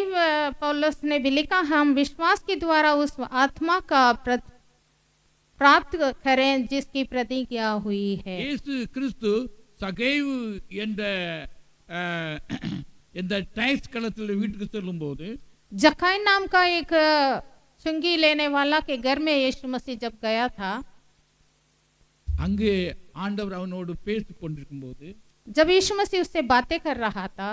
पौलुस ने भी लिखा, हम विश्वास के द्वारा उस आत्मा का प्राप्त करें जिसकी प्रतिज्ञा हुई है. இயேசு கிறிஸ்து சகேவு என்ற இந்த டாக்ஸ் களத்தில் வீட்டுக்கு செல்லும்போது जखाई नाम का एक चुंगी लेने वाला के घर में यीशु मसीह जब गया था, அங்கே ஆண்டவர் அவனோடு பேசிக் கொண்டிருக்கும்போது जब यीशु मसीह उससे बातें कर रहा था,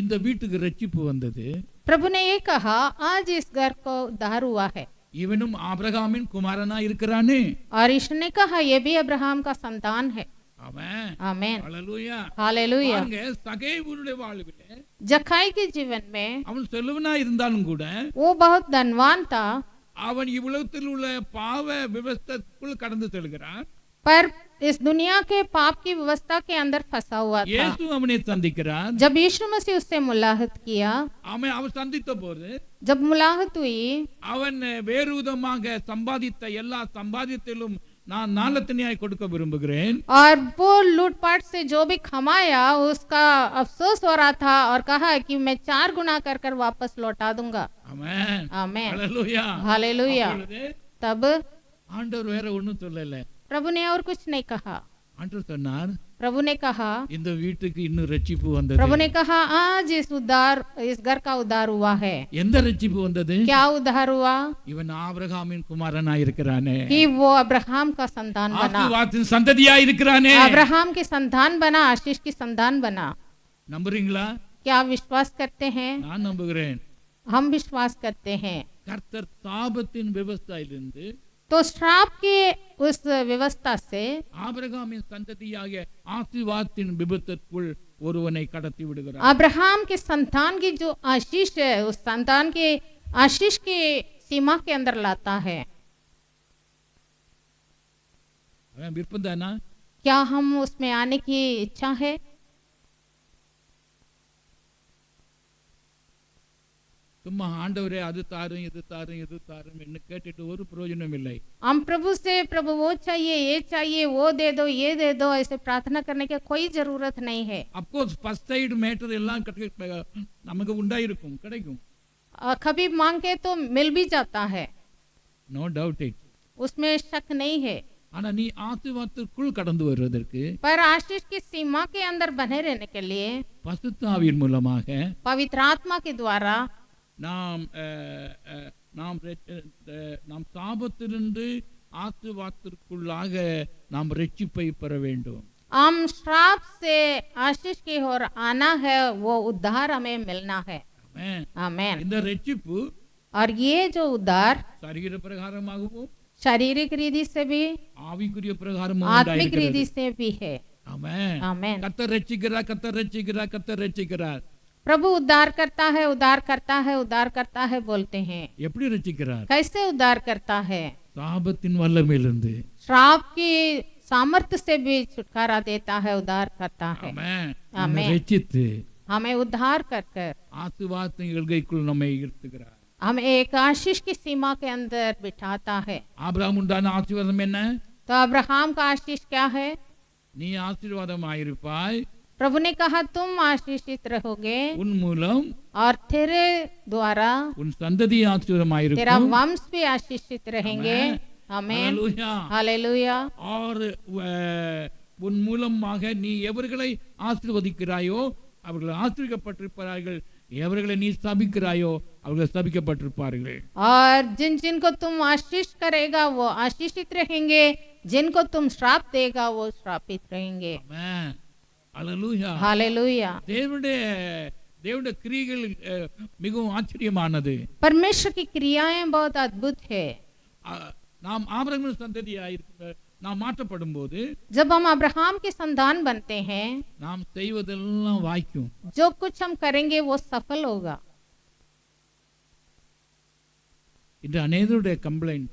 இந்த வீட்டுக்கு ரட்சிப்பு வந்தது. प्रभु ने ये कहा, आज इस घर को उद्धार हुआ है. இவனும் ஆபிரகாமின் குமாரனா இருக்கிறானே. और यीशु ने कहा, ये भी अब्राहम का संतान है. ஆமென். आमीन. ஹalleluya. हालेलुया. சகேவுடைய வாழ்விலே जखाई के जीवन में அவன் செல்வனா இருந்தாலும் கூட वो बहुत धनवान था, அவன் இவ்வுலகத்தில் உள்ள பாவ விவஸ்தைக்குள் கடந்து செல்கிறான். पर इस दुनिया के पाप की व्यवस्था के अंदर फंसा हुआ था. இயேசு அவனை சந்திக்கிறான். जब यीशु मसीह उससे मुलाकात किया, அவன் சந்தித்த போது जब मुलाकात हुई, அவன் வேறு விதமாக சம்பாதித்த எல்லா சம்பாதித்திலும் நான் நாலத்தனையாய் கொடுக்க விரும்புகிறேன். और वो लूटपाट से जो भी कमाया उसका अफसोस हो रहा था और कहा कि मैं 4 गुना कर कर वापस लौटा दूंगा. ஆமென். आमीन. ஹalleluya. हालेलुया. तब ஆண்டவர் வேற ஒண்ணும் சொல்லல. प्रभु ने और कुछ नहीं कहा. ஆண்டவர் சொன்னார், प्रभु ने कहा, இந்த வீட்டுக்கு இன்னும் ரட்சிப்பு வந்தது. प्रभु ने कहा, आज इस घर का उद्धार हुआ है. எந்த ரட்சிப்பு வந்தது? क्या उद्धार हुआ? இவன் ஆபிரகாமின் குமாரனாய் இருக்கிறானே. कि वो अब्राहम का संतान बना. ஆசீர்வாதத்தின் சந்ததியாய் இருக்கிறானே. अब्राहम के संतान बना, आशीष की संतान बना. நம்புறீங்களா? क्या विश्वास करते हैं? நான் நம்புகிறேன். हम विश्वास करते हैं. கர்த்தர் சாபத்தின் விவஸ்தையிலிருந்து तो श्राप की उस व्यवस्था से ஆபிரகாமின் சந்ததியாகிய ஆசீர்வாதத்தின் விபத்திற்குள் ஒருவனை கடத்தி விடுகிறார். अब्राहम के संतान की जो आशीष है, उस संतान के आशीष की सीमा के अंदर लाता है. அவன் விருப்பம்தானா? क्या हम उसमें आने की इच्छा है? சும்மா ஆண்டவரே அது தாரும் இது தாரும் இது தாரும் என்ன கேட்டுட்டு ஒரு பிரயோஜனம் இல்லை. हम प्रभु से, प्रभु वो चाहिए, ये चाहिए, वो दे दो, ये दे दो, ऐसे प्रार्थना करने की कोई जरूरत नहीं है. அப்கோர்ஸ் ஃபர்ஸ்ட் எய்ட் மேட்டர் எல்லாம் நமக்கு உண்டாயிருக்கும், கிடைக்கும். कभी मांगे तो मिल भी जाता है, நோ டவுட் இட். उसमें शक नहीं है. ஆனா நீ ஆசீர்வாதத்திற்குள் கடந்து வருவதற்கு पर आशीष की सीमा के अंदर बने रहने के लिए பரிசுத்த ஆவியின் மூலமாக पवित्र आत्मा के द्वारा நாம் நாம் சாபத்திலிருந்து ஆசீர்வாதத்திற்குள்ளாக நாம் ரட்சிப்பை பெற வேண்டும். हम श्राप से आशीष की ओर आना है, वो उद्धार हमें मिलना है. ஆமென். आमीन. இந்த ரட்சிப்பு और ये जो उद्धार சரீர பிரகாரமாகவும் शारीरिक रीति से भी, ஆவிக்குரிய பிரகாரமும் आत्मिक रीति से भी है. ஆமென். आमीन. கர்த்தர் ரட்சிக்கிறார், கர்த்தர் ரட்சிக்கிறார், கர்த்தர் ரட்சிக்கிறார். प्रभु उद्धार करता है, उद्धार करता है, उद्धार करता है बोलते हैं. எப்படி ரட்சிக்கிறார்? कैसे उद्धार करता है? சாபத்தின் வல்லமையிலிருந்து. श्राप की सामर्थ्य से भी छुटकारा देता है, उद्धार करता है. ஆமென். ஆமென். நம்மை ரட்சித்து हमें उद्धार कर कर ஆசீர்வாதத்தின் எல்கைக்குள் நம்மை ஈர்த்துகிறார். हमें एक आशीष की सीमा के अंदर बिठाता है. ஆபிரகாம் உண்டான ஆசீர்வாதம் என்ன? तो अब्राहम का आशीष क्या है? நீ ஆசீர்வாதமாயிருப்பாய், प्रभु ने कहा तुम आशीषित रहोगे உன் மூலம் और तेरे द्वारा உன் சந்ததி तेरा ஆசீர்வாதமாயிருக்கும். वंश भी आशीषित रहेंगे। आमेन, ஹalleluya. हालेलुया। और உன் மூலமாக நீ எவர்களை ஆசீர்வதிக்கிறாயோ அவர்கள் ஆசீர்வதிக்கப்பட்டிருப்பார்கள், எவர்களை நீ ஸ்தபிக்கிறாயோ அவர்கள் ஸ்தபிக்கப்பட்டிருப்பார்கள். और जिन जिनको तुम आशीष करेगा वो आशीषित रहेंगे, जिनको तुम श्राप देगा वो श्रापित रहेंगे। ஆமென். ஹalleluya. हालेलुया। தேவனுடைய கிரியைகள் மிகவும் ஆச்சரியமானது. परमेश्वर की क्रियाएं बहुत अद्भुत है। நாம் ஆபிரகாமின் சந்ததியாயிருக்க நாம் மாற்றப்படும் போது जब हम अब्राहम के संतान बनते हैं, நாம் செய்வதெல்லாம் வாய்க்கும். जो कुछ हम करेंगे वो सफल होगा। இன்று அநேகருடைய கம்ப்ளைண்ட்,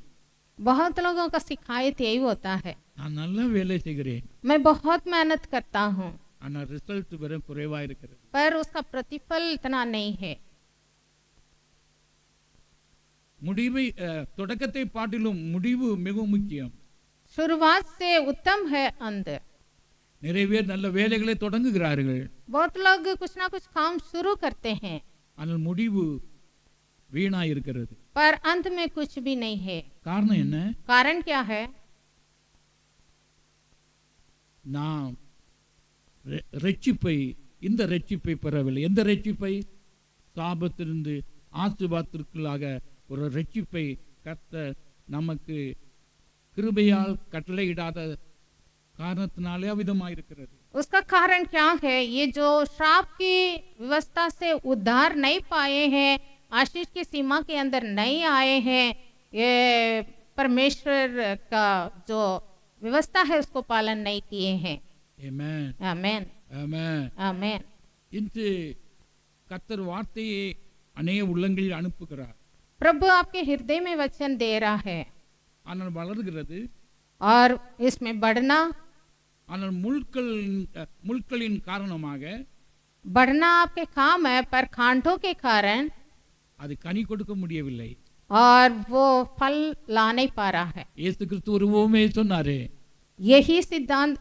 बहुत लोगों का शिकायत यही होता है, நான் நல்லா வேலை செய்கிறேன் मैं बहुत मेहनत करता हूँ ஆனால் ரிசல்ட் வெறும் குறைவா இருக்கிறது. पर उसका प्रतिफल इतना नहीं है। முடிவை தொடக்கத்தை பாட்டிலும் முடிவு மிகவும் முக்கியம். शुरुआत से उत्तम है अंत। நிறைய பேர் நல்ல வேலைகளை தொடங்குகிறார்கள், बहुत लोग कुछ ना कुछ काम शुरू करते हैं ஆனால் முடிவு வீணா இருக்கிறது. पर अंत में कुछ भी नहीं है। காரணம் என்ன? कारण क्या है? நாம் ரட்சிப்பை, இந்த ரட்சிப்பை பெறவில்லை. எந்த ரட்சிப்பை? சாபத்திலிருந்து ஆசீர்வாதத்திற்குள்ளாக ஒரு ரட்சிப்பை கர்த்தர் நமக்கு கிருபையால் கட்டளையிடாத காரணத்தினாலே அவிதமாயிருக்கிறது. उसका कारण क्या है? ये जो श्राप की व्यवस्था से उद्धार नहीं पाए हैं, आशीष की सीमा के अंदर नहीं आए हैं, ये परमेश्वर का जो व्यवस्था है उसको पालन नहीं किए हैं। ஆமென். आमेन, ஆமென். आमेन। இன்று கர்த்தர் வார்த்தையை அநேக உள்ளங்களில் அனுப்புகிறார். प्रभु आपके हृदय में वचन दे रहा है ஆனால் வளர்கிறது. और इसमें बढ़ना, ஆனால் முள்களின் காரணமாக बढ़ना आपके काम है पर कांटों के कारण அது கனி கொடுக்க முடியவில்லை. और वो फल ला नहीं पा रहा है। இயேசு கிறிஸ்து ஒரு உவமையை சொன்னாரே, यही सिद्धांत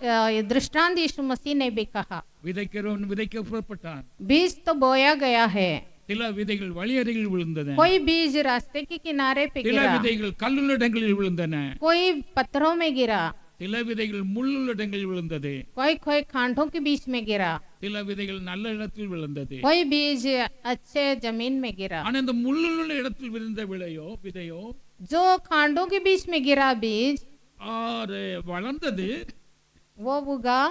दृष्टांत यीशु मसीह ने भी कहा। விதைக்கிறவன் விதைக்க புறப்பட்டான். बीज तो बोया गया है, சில விதைகள் வழியருகில் விழுந்தன, कोई बीज रास्ते के किनारे पे சில गिरा, விதைகள் கல்லுள்ள இடங்களில் விழுந்தன, कोई पत्थरों में गिरा, சில விதைகள் முள்ளுள்ள இடங்களில் விழுந்தது, कोई कोई कांटों के बीच में गिरा, சில விதைகள் நல்ல இடத்தில் விழுந்தது. कोई बीज अच्छे जमीन में गिरा। ஆனா இந்த முள்ளுள்ள இடத்தில் விழுந்த விதையோ जो कांटों के बीच में गिरा बीज ஆறு வளர்ந்தது, वो उगा,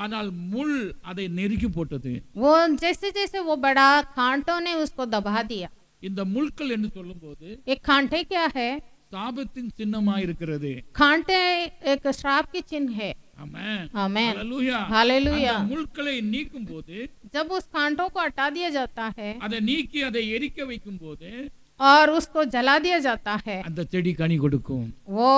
ஆனால் முள் அதை நெருக்கி போட்டது. वो जैसे जैसे वो बड़ा कांटों ने उसको दबा दिया। இந்த முள்கள் என்று சொல்லும்போது ये कांटे क्या है? சாபத்தின் சின்னமாய் இருக்கிறது. कांटे एक श्राप की चिन्ह है। ஆமென். आमेन, ஹalleluya. हालेलुया। அந்த முள்களை நீக்கும் போது, जब उस कांटों को हटा दिया जाता है அதை நீக்கி அதை எரிக்க வைக்கும் போது और उसको जला दिया जाता है, அந்த செடி கனி கொடுக்கும். वो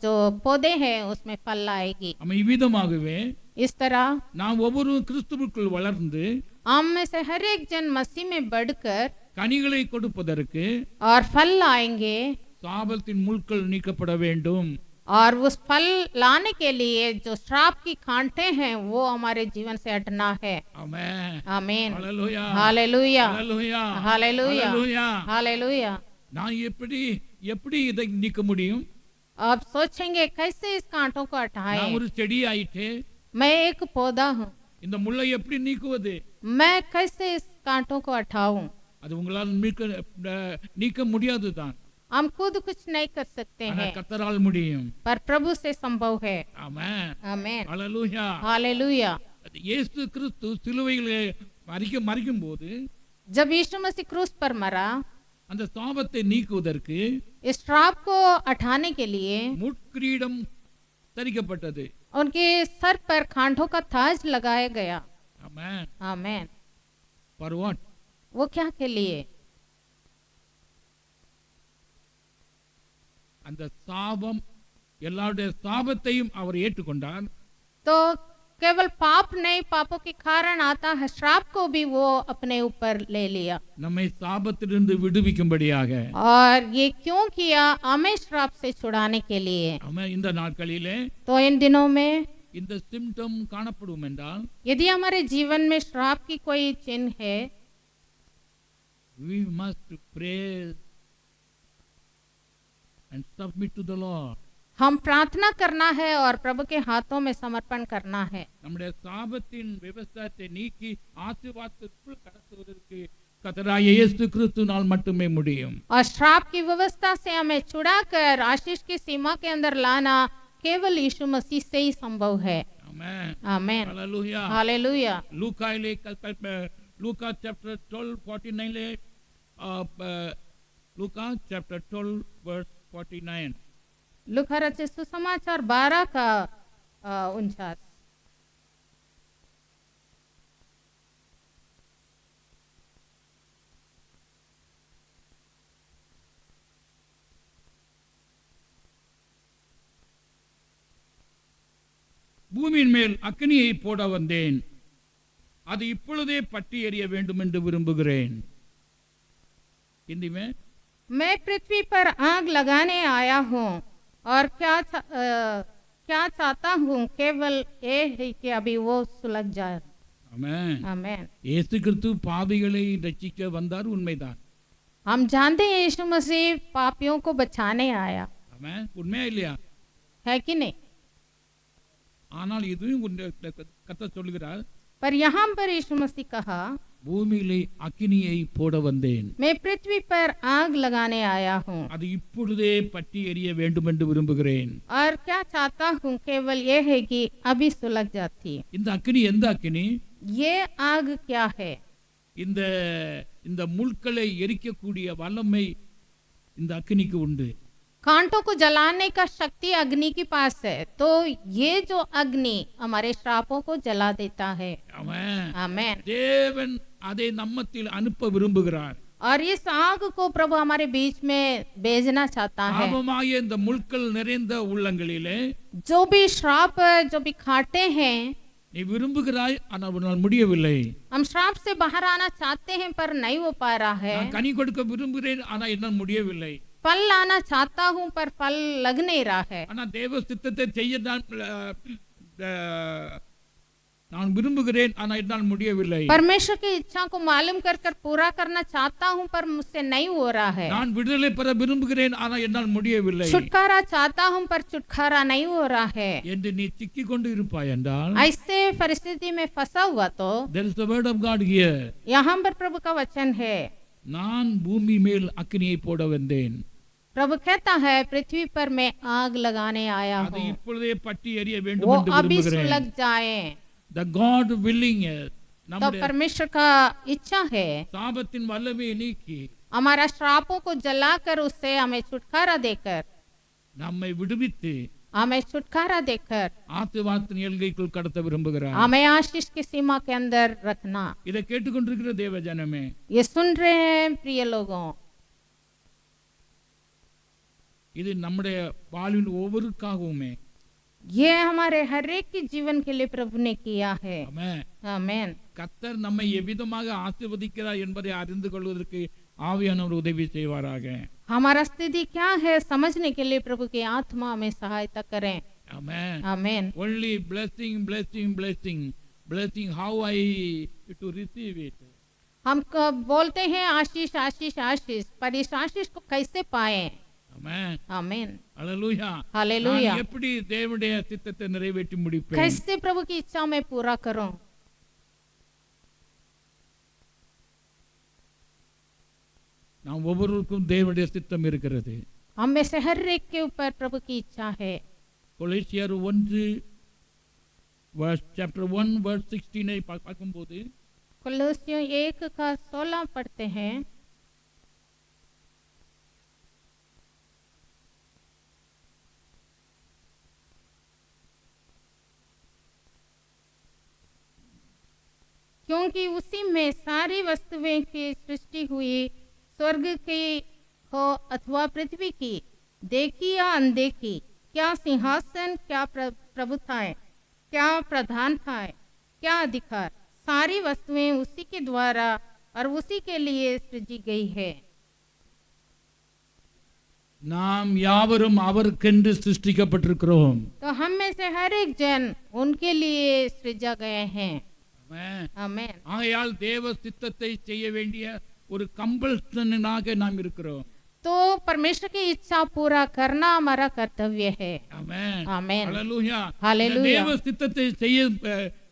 जो पौधे हैं उसमें फल आएगी। ஆமா, இவ்விதமாகவே इस तरह நாம் ஒவ்வொரு கிறிஸ்துவுக்குள் வளர்ந்து हम में से हर एक जन मसीह में बढ़कर கனிகளை கொடுப்பதற்கு और फल लाएंगे, சாபத்தின் முள்கள் நீக்கப்பட வேண்டும். और उस फल लाने के लिए जो श्राप की कांटे हैं वो हमारे जीवन से हटना है। ஆமென். आमीन, ஹalleluya. हालेलुया, ஹalleluya. हालेलुया, ஹalleluya. हालेलुया। நான் எப்படி இதை நீக்க முடியும்? आप सोचेंगे कैसे इस कांटों को நான் हटाएं? ஒரு செடி ஆயிட்டு मैं एक पौधा हूँ, இந்த முள்ளை எப்படி நீக்குவது? मैं कैसे इस कांटों को हटाऊं? அது உங்களால் நீக்க முடியாதுதான். हम खुद कुछ नहीं कर सकते ஆனா हैं கர்த்தரால் முடியும். पर प्रभु से संभव है। ஆமென். आमीन, ஹalleluya. हालेलुया। இயேசு கிறிஸ்து சிலுவையிலே மரிக்கும் போது जब यीशु मसीह क्रूस पर मरा, அந்த சாபத்தை நீக்குவதற்கு इस श्राप को हटाने के लिए முட்கிரீடம் தரிக்கப்பட்டது. उनके सर पर कांटों का ताज लगाया गया। ஆமென். आमीन। For what? वो क्या के लिए? அந்த சாபம் எல்லாருடைய சாபத்தையும் அவர் ஏற்றுக்கொண்டார். तो केवल पाप नहीं, पापों के कारण आता है श्राप को भी वो अपने ऊपर ले लिया। நம்மை சாபத்திலிருந்து விடுவிக்கும்படியாக और ये क्यों किया? हमें श्राप से छुड़ाने के लिए। ஆமென். இந்த நாட்களிலே तो इन दिनों में இந்த சிம்டம் காணப்படும் என்றால் यदि हमारे जीवन में श्राप की कोई चिन्ह है, we must pray and submit to the Lord. हम प्रार्थना करना है और प्रभु के हाथों में समर्पण करना है। நம்முடைய சாபத்தின் விவசாயத்தை நீக்கி ஆசீர்வாதத்திற்குள் கடத்துவதற்கு கர்த்தராகிய இயேசு கிறிஸ்துவினால் மட்டுமே முடியும். और श्राप की व्यवस्था से हमें छुड़ाकर आशीष की सीमा के अंदर लाना केवल यीशु मसीह से ही संभव है। ஆமென். आमेन। हालेलुया. हालेलुया। லூக்காயிலே லூக்கா chapter 12:49 ले लूका chapter 12 verse 49. लूका रचित सुसमाचार 12 का 49। பூமியின் மேல் அக்கினியை போட வந்தேன், அது இப்பொழுதே பற்றி எரிய வேண்டும் என்று விரும்புகிறேன். हिंदी में मैं पृथ्वी पर आग लगाने आया हूँ और क्या चाहता हूँ केवल ये है कि अभी वो सुलग जाए। ஆமென். आमेन। இயேசு கிறிஸ்து பாவிகளை ரட்சிக்க வந்தார், உண்மைதான். हम जानते हैं यीशु मसीह पापियों को बचाने आया, ஆமென். உண்மையா இல்லையா? है कि नहीं? ஆனால் இதுவும் கர்த்தர் சொல்கிறார், पर यहाँ पर यीशु मसीह कहा, பூமியிலே அக்கினியை போட வந்தேன், मैं पृथ्वी पर आग लगाने आया हूँ அது இப்பொழுதே பற்றி எரிய வேண்டும் என்று விரும்புகிறேன். और क्या चाहता हूँ केवल ये है कि अभी सुलग जाती। இந்த அக்கினி எந்த அக்கினி? ये आग क्या है? இந்த இந்த முள்களை எரிக்கக்கூடிய வல்லமை இந்த அக்கினிக்கு உண்டு. कांटों को जलाने का शक्ति अग्नि के पास है, तो ये जो अग्नि हमारे श्रापों को जला देता है। ஆமென். आमेन। தேவன் அதை நம்மத்தில் அனுப்ப விரும்புகிறார். और इस आग को प्रभु हमारे बीच में भेजना चाहता है। பாவமாகிய இந்த முள்கள் நிறைந்த உள்ளங்களிலே जो भी श्राप, जो भी खाटे हैं, நீ விரும்புகிறாய், ஆனால் உன்னால் முடியவில்லை. हम श्राप से बाहर आना चाहते हैं पर नहीं हो पा रहा है। நான் கனி கொடுக்க விரும்புகிறேன், ஆனால் என்னால் முடியவில்லை. फल लाना चाहता हूँ पर फल लग नहीं रहा है। ஆனால் தேவ சித்தத்தை செய்ய நான் விரும்புகிறேன், ஆனால் என்னால் முடியவில்லை. परमेश्वर की इच्छा को मालूम कर कर पूरा करना चाहता हूँ पर मुझसे नहीं हो रहा है। நான் விடுதலை பெற விரும்புகிறேன், ஆனால் என்னால் முடியவில்லை छुटकारा चाहता हूँ पर छुटकारा नहीं हो रहा है। என்று நீ சிக்கிக் கொண்டு இருப்பாய் என்றால், ऐसे परिस्थिति में फंसा हुआ तो there is the word of God here. यहाँ पर प्रभु का वचन है। நான் பூமி மேல் அக்கினியை போட வந்தேன், प्रभु कहता है पृथ्वी पर मैं आग लगाने आया அது हूँ, இப்பொழுதே பற்றி எரிய வேண்டும் वो என்று अभी விரும்புகிறேன். सुलग जाए। The God willing is तो நம்முடைய परमेश्वर का इच्छा है சாபத்தின் வல்லமையை நீக்கி हमारा श्रापों को जलाकर उससे हमें छुटकारा देकर, நம்மை விடுவித்து हमें छुटकारा देकर ஆசீர்வாதத்தின் எல்கைக்குள் கடத்த விரும்புகிறார். हमें आशीष की सीमा के अंदर रखना। இதை கேட்டுக்கொண்டிருக்கிற தேவ ஜனமே, ये सुन रहे हैं प्रिय लोगों, இது நம்முடைய வாழ்வின் ஒவ்வொருக்காகவுமே ये हमारे हर एक के जीवन के लिए प्रभु ने किया है। ஆமென். आमेन। கர்த்தர் நம்மை எவ்விதமாக ஆசீர்வதிக்கிறார் என்பதை அறிந்து கொள்வதற்கு ஆவியானவர் உதவி செய்வாராக. हमारा स्थिति क्या है समझने के लिए प्रभु की आत्मा हमें सहायता करें। ஆமென். आमेन। Only blessing, blessing, blessing, blessing. How I to receive it? हम बोलते हैं आशीष आशीष आशीष, पर इस आशीष को कैसे पाएं? ஆமென். आमेन। அல்லேலூயா. हालेलुया। நான் எப்படி தேவனுடைய சித்தத்தை நிறைவேற்றி முடிப்பேன்? कैसे प्रभु की इच्छा में पूरा करूं? நாம் ஒவ்வொருவருக்கும் தேவனுடைய சித்தம் இருக்கிறது. हम में से हर एक के ऊपर प्रभु की इच्छा है। கொலோசியர் 1 chapter 1 verse 16 பார்க்கும்போது कोलोसियों 1 का 16 पढ़ते हैं। क्योंकि उसी में सारी वस्तुएं की सृष्टि हुई, स्वर्ग की हो अथवा पृथ्वी की, देखी या अनदेखी, क्या सिंहासन, क्या प्रभुताएं, क्या प्रधानता है, क्या अधिकार। सारी वस्तुएं उसी के द्वारा और उसी के लिए सृजी गई है। நாம் யாவரும் அவருக்கென்று சிருஷ்டிக்கப்பட்டிருக்கிறோம். तो हम में से हर एक जन उनके लिए सृजा गए हैं। ஆமென். आमेन। ஆகையால் தேவ சித்தத்தை செய்ய வேண்டிய ஒரு கம்பல்சனாக நாம் இருக்கிறோம். तो परमेश्वर की इच्छा पूरा करना हमारा कर्तव्य है। ஆமென். आमेन। ஹalleluya. हालेलुया। தேவ சித்தத்தை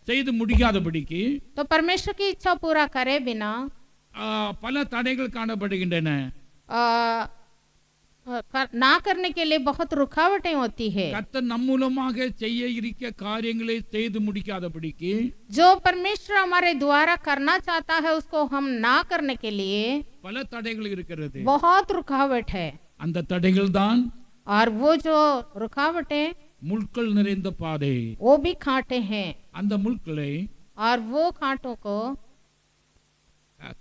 செய்து முடிக்காதபடிக்கு तो परमेश्वर की इच्छा पूरा करे बिना பல தடைகள் காணப்படுகின்றன. ना करने के लिए बहुत रुकावटें होती है। கர்த்தர் நம் மூலமாக செய்ய இருக்க காரியங்களை செய்து முடிக்காதபடிக்கு जो परमेश्वर हमारे द्वारा करना चाहता है उसको हम ना करने के लिए பல தடைகள் இருக்கிறது. बहुत रुकावट है। அந்த தடைகள் தான் और वो जो रुकावटें முட்கள் நிறைந்த பாதை. वो भी कांटे हैं। அந்த முட்களை और वो कांटों को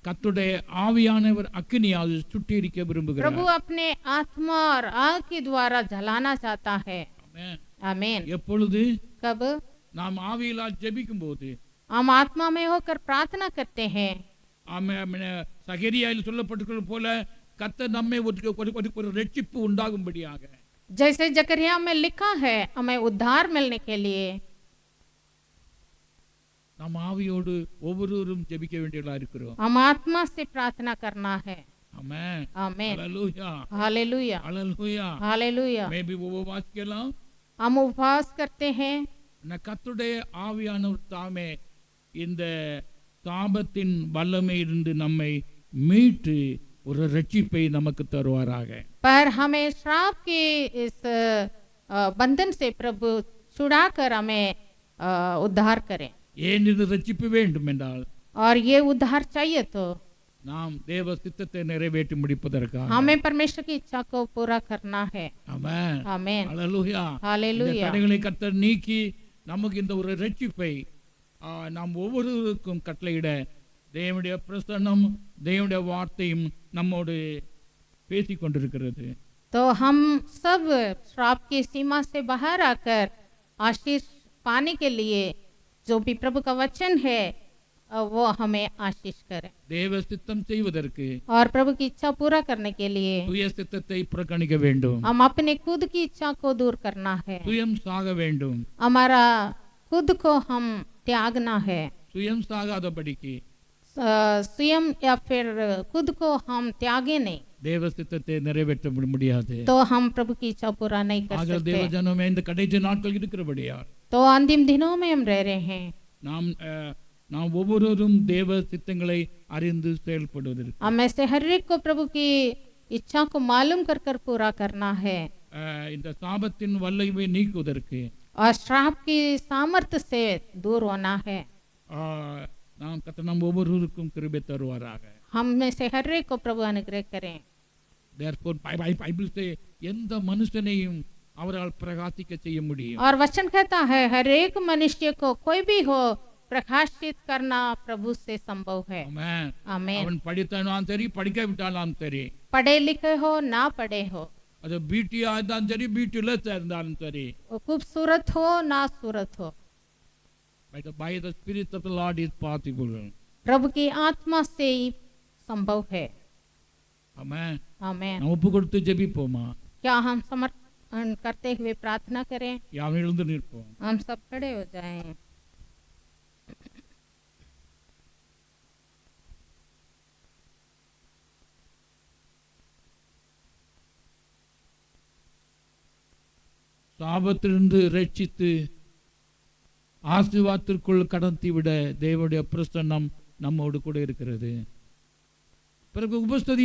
கர்த்தருடைய ஆவியானவர் அக்கினியால் சுட்டெரிக்க விரும்புகிறார். प्रभु अपने आत्मा और आग के द्वारा जलाना चाहता है। ஆமென். आमीन। எப்பொழுது कब நாம் ஆவியினால் ஜெபிக்கும் போது हम आत्मा में होकर प्रार्थना करते हैं। சகரியாவில் சொல்லப்பட்டிருக்கிறது போல கர்த்தர் நம்மை ஒரு ரட்சிப்பு உண்டாகும்படியாக जैसे जकरिया में लिखा है हमें उद्धार मिलने के लिए நாம் ஆவியோடு ஒவ்வொருவரும் ஜெபிக்க வேண்டியவர்களா இருக்கிறோம். हम आत्मा से प्रार्थना करना है। ஆமென். आमीन। ஹalleluya. हालेलुया। ஹalleluya. हालेलुया। மேபி உபவாசிக்கலாம். हम उपवास करते हैं। கர்த்தருடைய ஆவியானவர் தாமே இந்த சாபத்தின் வல்லமையிலிருந்து நம்மை மீட்டு ஒரு ரட்சிப்பை நமக்கு தருவாராக. पर हमें श्राप के इस बंधन से प्रभु छुड़ाकर हमें उद्धार करें। ஏன் இது ரட்சிப்பு வேண்டும் என்றால் और ये उद्धार चाहिए तो நாம் தேவ சித்தத்தை நிறைவேற்றி முடிப்பதற்காக हमें परमेश्वर की इच्छा को पूरा करना है। ஆமென். आमीन। ஹalleluya. இந்த हालेलुया। தடைகளை கர்த்தர் நீக்கி நமக்கு இந்த ஒரு ரட்சிப்பை நாம் ஒவ்வொருவருக்கும் கட்டளையிட தேவனுடைய பிரசன்னம் தேவனுடைய வார்த்தையும் நம்மோடு பேசிக் கொண்டிருக்கிறது. तो हम सब श्राप की सीमा से बाहर आकर आशीष पाने के लिए जो भी प्रभु का वचन है वो हमें आशीष करे। தேவ சித்தம் செய்வதற்கு और प्रभु की इच्छा पूरा करने के लिए சுய சித்தத்தை புறக்கணிக்க வேண்டும். हम अपने खुद की इच्छा को दूर करना है। சுயம் சாக வேண்டும். हमारा खुद को हम त्यागना है। சுயம் சாகாதபடிக்கு स्वयं या फिर खुद को हम त्यागे नहीं தேவ சித்தத்தை நிறைவேற்ற முடியாது. तो हम प्रभु की इच्छा पूरा नहीं कर ஆக தேவ सकते। ஜனமே இந்த கடைசி நாட்கள் இருக்கிறபடியால் तो अंतिम दिनों में हम रह रहे हैं। நாம் ஒவ்வொருவரும் தேவ சித்தங்களை அறிந்து செயல்படுவதற்கு हमें से हर एक को प्रभु की इच्छा को मालूम कर कर पूरा करना है। இந்த சாபத்தின் வல்லமை நீக்குவதற்கு और श्राप की सामर्थ्य से दूर होना है। நாம் கர்த்தர் நம் ஒவ்வொருவருக்கும் கிருபை தருவாராக. हम में से हर एक को प्रभु अनुग्रह करें। Therefore பைபிள் से எந்த மனுஷனையும் அவரால் பிரகாசிக்க செய்ய முடியும். और वचन कहता है हर एक मनुष्य को कोई भी हो प्रकाशित करना प्रभु से संभव है। ஆமென். आमीन। அவன் படித்தாலும் சரி படிக்காவிட்டாலும் சரி पढ़े लिखे हो ना पढ़े हो அது பியூட்டியா இருந்தாலும் சரி பியூட்டிலெஸ் இருந்தாலும் சரி वो खूबसूरत हो ना सूरत हो by the spirit of the Lord is possible. प्रभु की आत्मा से ही संभव है। ஆமென். आमीन। நாம் ஒப்பு கொடுத்து ஜெபிப்போமா? क्या हम समर्पण करते हुए प्रार्थना करें? யாரும் எழுந்து நிற்போம். हम सब खड़े हो जाएं। சாபத்திலிருந்து ரட்சித்து ஆசீர்வாதத்திற்குள் கடத்தி விட தேவனுடைய பிரசன்னம் நம்மோடு கூட இருக்கிறது. பிறகு உபஸ்ததி